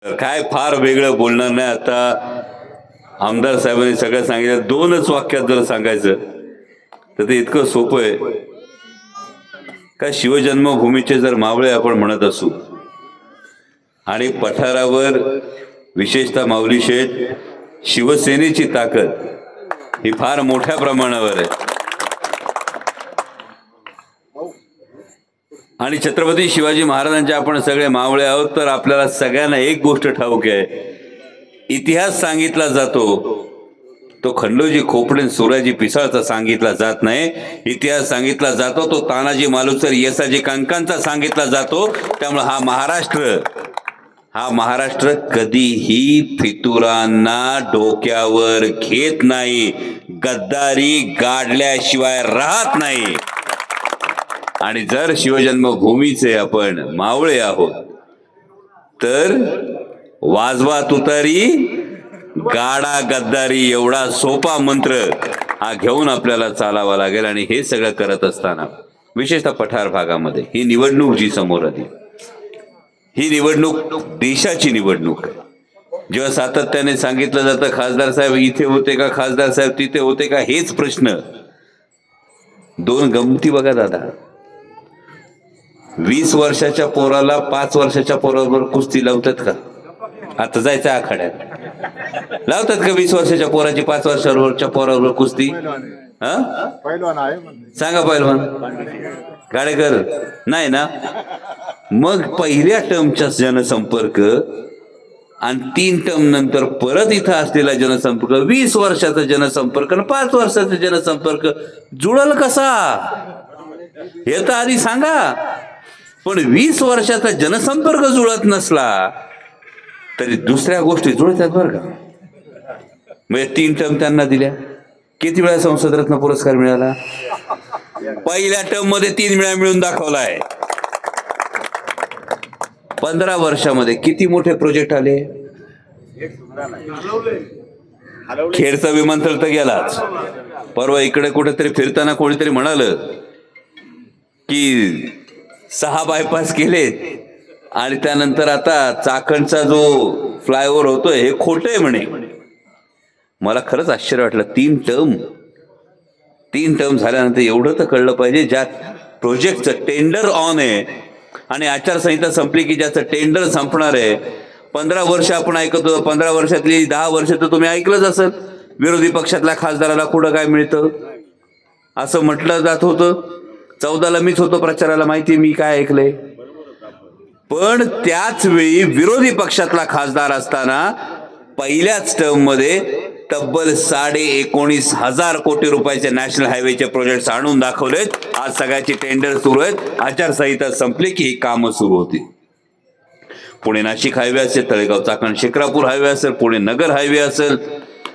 काय फार वेगळं बोलणार नाही. आता आमदार साहेबांनी सगळं सांगितलं. दोनच वाक्यात जर सांगायचं तर ते इतकं सोपं आहे. काय शिवजन्मभूमीचे जर मावळे आपण म्हणत असू आणि पठारावर विशेषतः माऊली शेठ शिवसेनेची ताकद ही फार मोठ्या प्रमाणावर आहे. आणि छत्रपती शिवाजी महाराजांचे आपण सगळे मावळे आहोत. तर आपल्याला सगळ्यांना एक गोष्ट ठाऊक आहे, इतिहास सांगितला जातो तो खंडोजी खोपडे सुराजी पिसाळचा सांगितला जात नाही. इतिहास सांगितला जातो तो तानाजी मालुसर येसाजी कांकांचा सांगितला जातो. त्यामुळे हा महाराष्ट्र कधीही फितुरांना डोक्यावर घेत नाही, गद्दारी गाडल्याशिवाय राहत नाही. आणि जर शिवजन्मभूमीचे आपण मावळे आहोत तर वाजवा तुतारी गाडा गद्दारी एवढा सोपा मंत्र हा घेऊन आपल्याला चालावा लागेल. आणि हे सगळं करत असताना विशेषतः पठार भागामध्ये ही निवडणूक जी समोर आली, ही निवडणूक देशाची निवडणूक आहे. जेव्हा सातत्याने सांगितलं जातं खासदार साहेब इथे होते का, खासदार साहेब तिथे होते का, हेच प्रश्न. दोन गमती बघा दादा. 20 वर्षाच्या पोराला 5 वर्षाच्या पोराबरोबर कुस्ती लावतात का? आता जायचं आखाड्यात लावतात का 20 वर्षाच्या पोराची 5 वर्षाच्या पोराबरोबर कुस्ती? सांगा पहिलवान गाडेकर नाही ना. मग पहिल्या टर्मचा जनसंपर्क आणि 3 टर्म नंतर परत इथं असलेला जनसंपर्क, 20 वर्षाचा जनसंपर्क आणि 5 वर्षाचा जनसंपर्क जुळल कसा हे तर आधी सांगा. पण 20 वर्षाचा जनसंपर्क जुळत नसला तरी दुसऱ्या गोष्टी जुळतात बरं का. म्हणजे 3 टर्म त्यांना दिल्या. किती वेळा संसद रत्न पुरस्कार मिळाला? पहिल्या टर्म मध्ये 3 वेळा मिळून दाखवलाय. 15 वर्षामध्ये किती मोठे प्रोजेक्ट आले. खेडचा विमानतळ तर गेलाच. परवा इकडे कुठेतरी फिरताना कोणीतरी म्हणालं की 6 बायपास केलेत आणि त्यानंतर आता चाकणचा जो फ्लायओव्हर होतोय हे खोटं आहे म्हणे. मला खरंच आश्चर्य वाटलं. 3 टर्म झाल्यानंतर एवढं तर कळलं पाहिजे ज्या प्रोजेक्टचं टेंडर ऑन आहे आणि आचारसंहिता संपली की ज्याचं टेंडर संपणार आहे. 15 वर्ष आपण ऐकत होतो. 15 वर्षातली 10 वर्ष तर तुम्ही ऐकलंच असेल. विरोधी पक्षातल्या खासदाराला कुठं काय मिळतं असं म्हटलं जात होतं. 14ला मीच होतो प्रचाराला, माहिती मी काय ऐकलंय. पण त्याच वेळी विरोधी पक्षातला खासदार असताना पहिल्याच टर्म मध्ये तब्बल 19,500 कोटी रुपयाचे नॅशनल हायवेचे प्रोजेक्ट आणून दाखवलेत. आज सगळ्याची टेंडर सुरू आहेत. आचारसंहिता संपली की ही कामं सुरू होती. पुणे नाशिक हायवे असेल, तळेगाव चाकण शिक्रापूर हायवे असेल, पुणे नगर हायवे असेल,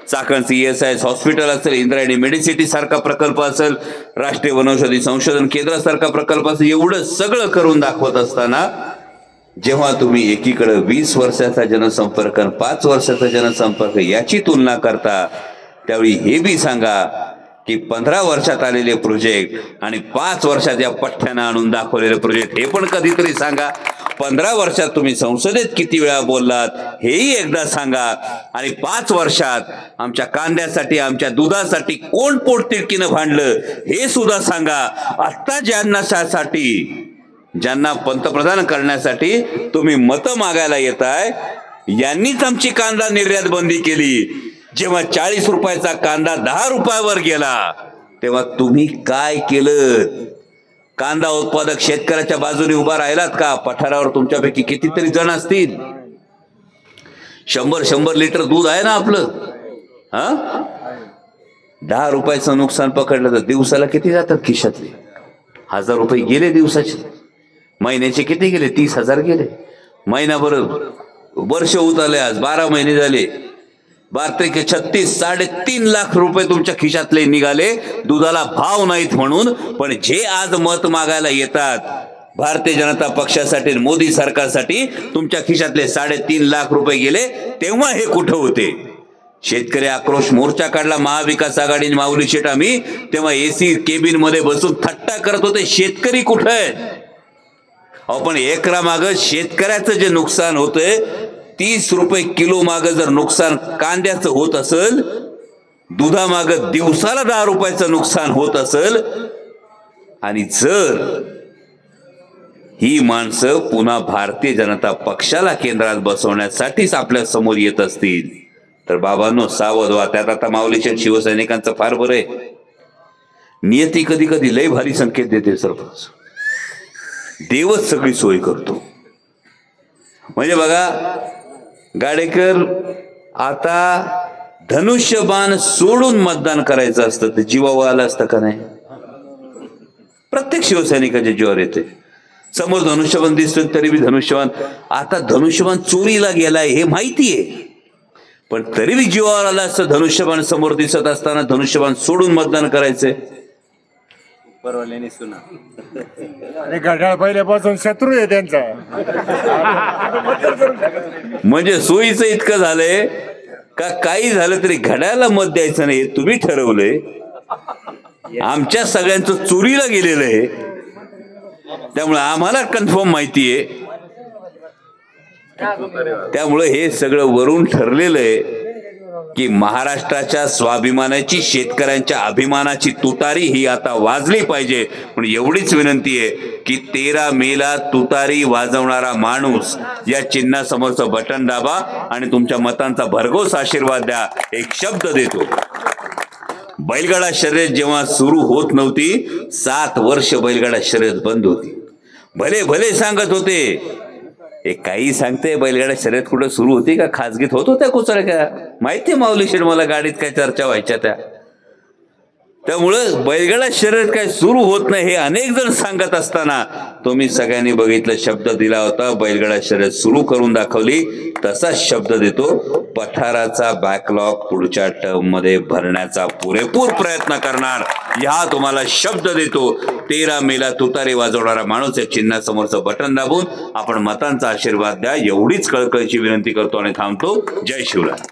चाकण CSIS हॉस्पिटल असेल, इंद्रायणी मेडिसिटी सारखा प्रकल्प असेल, राष्ट्रीय वनौषधी संशोधन केंद्रासारखा प्रकल्प असेल, एवढं सगळं करून दाखवत असताना जेव्हा तुम्ही एकीकडे 20 वर्षाचा जनसंपर्क आणि 5 वर्षाचा जनसंपर्क याची तुलना करता, त्यावेळी हे बी सांगा की 15 वर्षात आलेले प्रोजेक्ट आणि 5 वर्षात या पठ्ठ्यानं आणून दाखवलेले प्रोजेक्ट हे पण कधीतरी सांगा. 15 वर्षात तुम्ही संसदेत किती वेळा बोललात हेही एकदा सांगा. आणि 5 वर्षात आमच्या कांद्यासाठी, आमच्या दुधासाठी कोण पोटतिडकीनं भांडलं हे सुद्धा सांगा. आता ज्यांना पंतप्रधान करण्यासाठी तुम्ही मतं मागायला येताय यांनीच आमची कांदा निर्यात बंदी केली. जेव्हा 40 रुपयाचा कांदा 10 रुपयावर गेला तेव्हा तुम्ही काय केलं? कांदा उत्पादक शेतकऱ्याच्या बाजूने उभा राहिलात का? पठारावर तुमच्यापैकी कितीतरी जण असतील. 100 लिटर दूध आहे ना आपलं. 10 रुपयाचं नुकसान पकडलं तर दिवसाला किती जातात खिशातले? 1000 रुपये गेले दिवसाचे. महिन्याचे किती गेले? 30,000 गेले. महिनाभर वर्ष होत आले. आज 12 महिने झाले. 12×36 3.5 लाख रुपये तुमच्या खिशातले निघाले दुधाला भाव नाहीत म्हणून. पण जे आज मत मागायला येतात भारतीय जनता पक्षासाठी, मोदी सरकारसाठी, तुमच्या खिशातले 3.5 लाख रुपये गेले तेव्हा हे कुठं होते? शेतकरी आक्रोश मोर्चा काढला महाविकास आघाडीने, माऊली शेठ आम्ही, तेव्हा AC केबिन मध्ये बसून थट्टा करत होते. शेतकरी कुठे आहे? आपण एकरामागं शेतकऱ्याचं जे नुकसान होतंय 30 रुपये किलो मागं जर नुकसान कांद्याचं होत असेल, दुधामागं दिवसाला 10 रुपयाचं नुकसान होत असेल, आणि जर ही माणसं पुन्हा भारतीय जनता पक्षाला केंद्रात बसवण्यासाठीच आपल्या समोर येत असतील, तर बाबांनो सावध व्हा. त्यात आता माऊलीच्या शिवसैनिकांचं फार बरं आहे. नियती कधी कधी लय भारी संकेत देते सरपंच. देवच सगळी सोय करतो. म्हणजे बघा गाडेकर, आता धनुष्यबाण सोडून मतदान करायचं असतं ते जीवावर आलं असतं का नाही? प्रत्येक शिवसैनिकाच्या जीवावर येते. समोर धनुष्यबाण दिसतो तरी बी धनुष्यबाण, आता धनुष्यबाण चोरीला गेलाय हे माहितीये, पण तरी बी जीवावर आलं असतं धनुष्यबाण समोर दिसत असताना धनुष्यबाण सोडून मतदान करायचंय. आणि घड्याळ पहिल्यापासून शत्रू आहे त्यांचा. म्हणजे सोयीचं इतकं झालंय का काही झालं तरी घड्याला मत द्यायचं नाही हे तुम्ही ठरवलंय. आमच्या सगळ्यांचं चोरीला गेलेलं आहे, त्यामुळे आम्हाला कन्फर्म माहितीये. त्यामुळे हे सगळं वरून ठरलेलं आहे की महाराष्ट्राच्या स्वाभिमानाची, शेतकऱ्यांच्या अभिमानाची तुतारी ही आता वाजली पाहिजे. पण एवढीच विनंती आहे की 13 मेला तुतारी वाजवणारा माणूस या चिन्हासमोरचं बटन दाबा आणि तुमच्या मतांचा भरघोस आशीर्वाद द्या. एक शब्द देतो, बैलगाडा शर्यत जेव्हा सुरू होत नव्हती 7 वर्ष बैलगाडा शर्यत बंद होती. भले भले सांगत होते, हे काही सांगते बैलगाडा शर्यत कुठे सुरू होती का? खाजगीत होत होत्या कुचऱ्या का? माहितीये माऊली शेठ मला गाडीत काय चर्चा व्हायच्या त्या. त्यामुळं बैलगाडा शर्यत काय सुरू होत नाही हे अनेक जण सांगत असताना तुम्ही सगळ्यांनी बघितलं, शब्द दिला होता, बैलगाडा शर्यत सुरू करून दाखवली. तसाच शब्द देतो, पठाराचा बॅकलॉग पुढच्या टर्म मध्ये भरण्याचा पुरेपूर प्रयत्न करणार, ह्या तुम्हाला शब्द देतो. 13 मेला तुतारी वाजवणारा माणूस या चिन्हासमोरचं बटन दाबून आपण मतांचा आशीर्वाद द्या. एवढीच कळकळीची विनंती करतो आणि थांबतो. जय शिवराय.